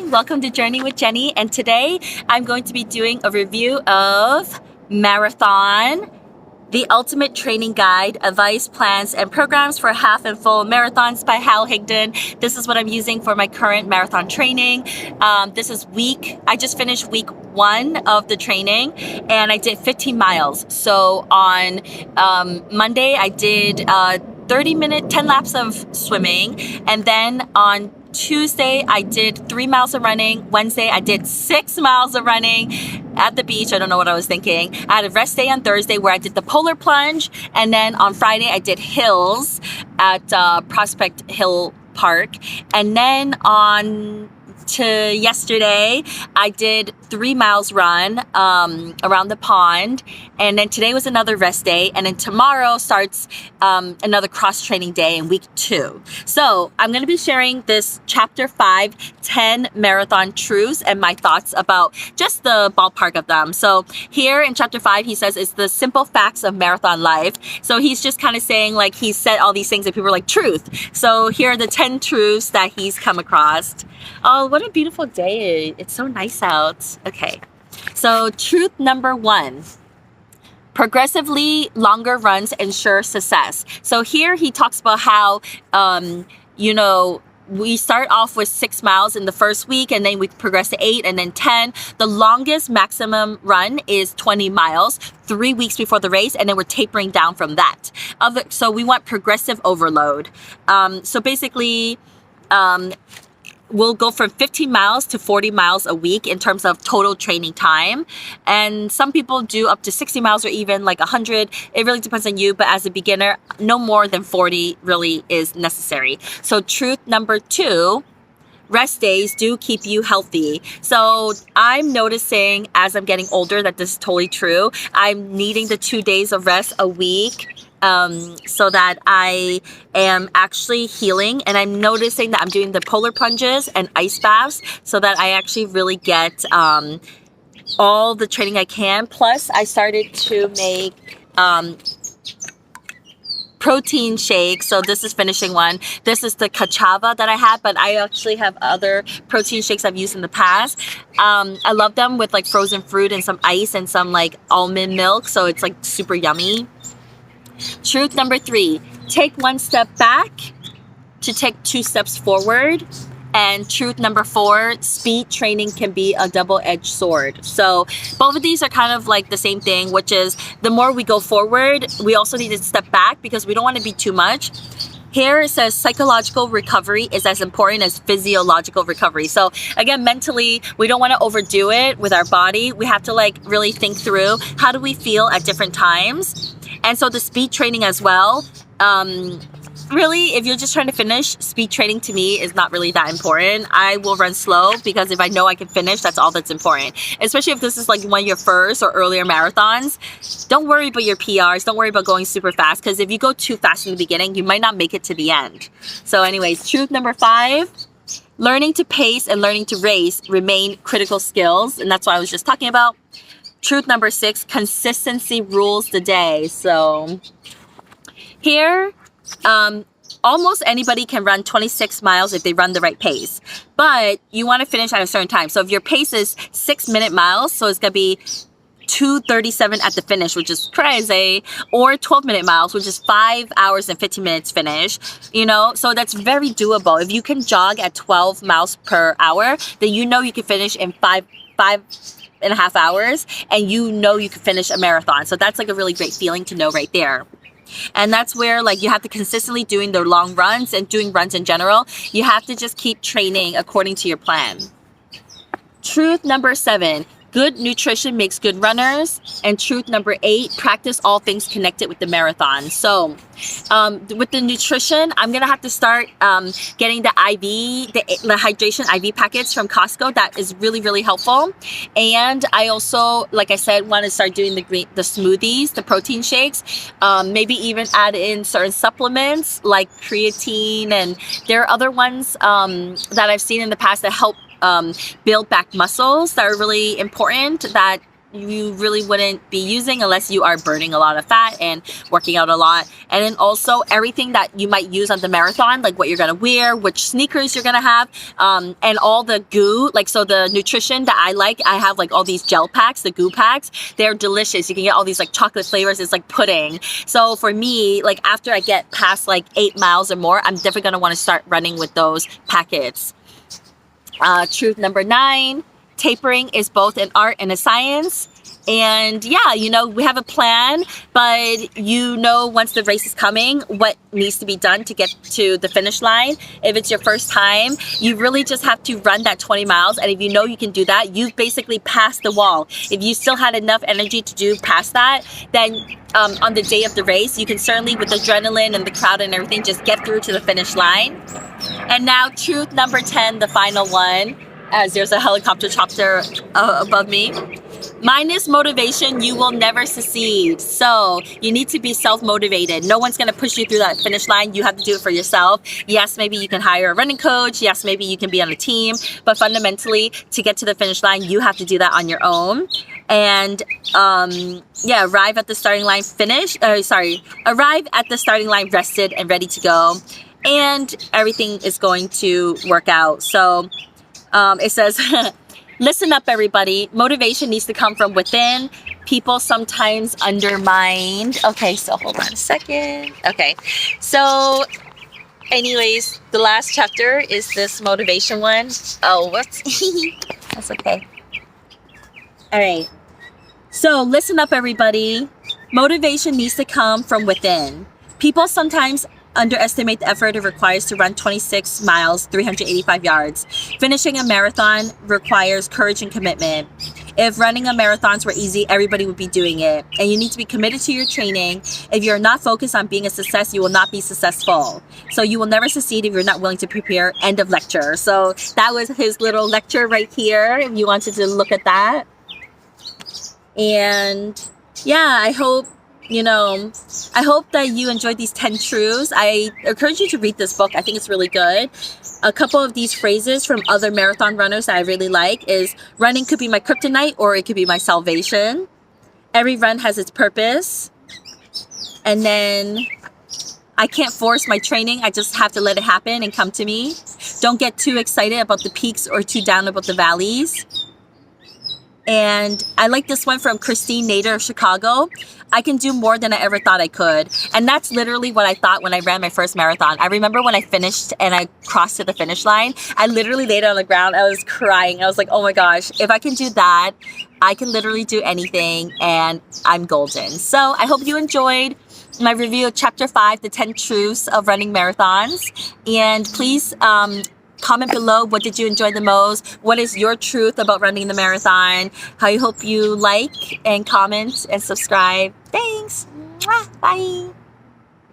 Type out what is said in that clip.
everyone, welcome to Journey with Jenney, and today I'm going to be doing a review of Marathon, the Ultimate Training Guide, Advice, Plans, and Programs for Half and Full Marathons by Hal Higdon. This is what I'm using for my current marathon training. I just finished week 1 of the training, and I did 15 miles. So on Monday, I did 30-minute, 10 laps of swimming, and then on Tuesday, I did 3 miles of running. Wednesday, I did 6 miles of running at the beach. I don't know what I was thinking. I had a rest day on Thursday where I did the polar plunge. And then on Friday, I did hills at Prospect Hill Park. And then on to yesterday, I did 3 miles run around the pond, and then today was another rest day, and then tomorrow starts another cross training day in week 2. So I'm going to be sharing this chapter 5, 10 marathon truths and my thoughts about just the ballpark of them. So here in chapter 5, he says it's the simple facts of marathon life. So he's just kind of saying, like, he said all these things that people are like, truth. So here are the 10 truths that he's come across. Oh, what a beautiful day. It's so nice out. Okay. So truth number 1. Progressively longer runs ensure success. So here he talks about how, we start off with 6 miles in the first week, and then we progress to 8 and then 10. The longest maximum run is 20 miles, 3 weeks before the race, and then we're tapering down from that. So we want progressive overload. So basically, we'll go from 15 miles to 40 miles a week in terms of total training time. And some people do up to 60 miles or even like 100. It really depends on you. But as a beginner, no more than 40 really is necessary. So truth number 2, rest days do keep you healthy. So I'm noticing as I'm getting older that this is totally true. I'm needing the 2 days of rest a week so that I am actually healing, and I'm noticing that I'm doing the polar plunges and ice baths so that I actually really get all the training I can. Plus, I started to make protein shakes. So this is finishing one. This is the cachava that I had, but I actually have other protein shakes I've used in the past. I love them with like frozen fruit and some ice and some like almond milk. So it's like super yummy. Truth number 3, take 1 step back to take 2 steps forward. And truth number 4, speed training can be a double-edged sword. So both of these are kind of like the same thing, which is the more we go forward, we also need to step back because we don't want to be too much. Here it says psychological recovery is as important as physiological recovery. So again, mentally, we don't want to overdo it with our body. We have to like really think through how do we feel at different times. And so the speed training as well, really, if you're just trying to finish, speed training to me is not really that important. I will run slow because if I know I can finish, that's all that's important. Especially if this is like one of your first or earlier marathons. Don't worry about your PRs. Don't worry about going super fast, because if you go too fast in the beginning, you might not make it to the end. So anyways, truth number 5, learning to pace and learning to race remain critical skills. And that's what I was just talking about. Truth number 6, consistency rules the day. So here, almost anybody can run 26 miles if they run the right pace, but you want to finish at a certain time. So if your pace is 6-minute miles, so it's going to be 2:37 at the finish, which is crazy, or 12-minute miles, which is 5 hours and 15 minutes finish, so that's very doable. If you can jog at 12 miles per hour, then you can finish in 5.5 hours, and you can finish a marathon. So that's like a really great feeling to know right there. And that's where like you have to consistently doing the long runs and doing runs in general. You have to just keep training according to your plan. Truth number 7, good nutrition makes good runners. And truth number 8, practice all things connected with the marathon. So with the nutrition, I'm going to have to start getting the IV, the hydration IV packets from Costco. That is really, really helpful. And I also, like I said, want to start doing the smoothies, the protein shakes, maybe even add in certain supplements like creatine. And there are other ones that I've seen in the past that help build back muscles that are really important, that you really wouldn't be using unless you are burning a lot of fat and working out a lot. And then also everything that you might use on the marathon, like what you're gonna wear, which sneakers you're gonna have, and all the goo, like, so the nutrition that I have like all these gel packs, the goo packs. They're delicious. You can get all these like chocolate flavors. It's like pudding. So for me, like after I get past like 8 miles or more, I'm definitely gonna want to start running with those packets. Truth number 9, tapering is both an art and a science. And yeah, you know, we have a plan, but you know, once the race is coming, what needs to be done to get to the finish line. If it's your first time, you really just have to run that 20 miles. And if you know you can do that, you've basically passed the wall. If you still had enough energy to do past that, then on the day of the race, you can certainly, with adrenaline and the crowd and everything, just get through to the finish line. And now truth number 10, the final one, as there's a helicopter chopper above me. Minus motivation, you will never succeed. So you need to be self-motivated. No one's going to push you through that finish line. You have to do it for yourself. Yes, maybe you can hire a running coach. Yes, maybe you can be on a team. But fundamentally, to get to the finish line, you have to do that on your own. And yeah, arrive at the starting line arrive at the starting line rested and ready to go. And everything is going to work out. So it says, listen up, everybody. Motivation needs to come from within. People sometimes undermine. Okay, so hold on a second. Okay, so anyways, the last chapter is this motivation one. Oh, whoops. That's okay. All right. So listen up, everybody. Motivation needs to come from within. People sometimes underestimate the effort it requires to run 26 miles, 385 yards. Finishing a marathon requires courage and commitment. If running a marathons were easy, everybody would be doing it. And you need to be committed to your training. If you're not focused on being a success, you will not be successful. So you will never succeed if you're not willing to prepare. End of lecture. So that was his little lecture right here, if you wanted to look at that. And yeah, I hope that you enjoyed these 10 truths. I encourage you to read this book. I think it's really good. A couple of these phrases from other marathon runners that I really like is, running could be my kryptonite or it could be my salvation. Every run has its purpose. And then, I can't force my training. I just have to let it happen and come to me. Don't get too excited about the peaks or too down about the valleys. And I like this one from Christine Nader of Chicago. I can do more than I ever thought I could. And that's literally what I thought when I ran my first marathon. I remember when I finished and I crossed to the finish line, I literally laid on the ground. I was crying. I was like, oh my gosh, if I can do that, I can literally do anything, and I'm golden. So I hope you enjoyed my review of Chapter 5, the 10 Truths of Running Marathons. And please comment below, what did you enjoy the most? What is your truth about running the marathon? I hope you like and comment and subscribe. Thanks. Mwah. Bye.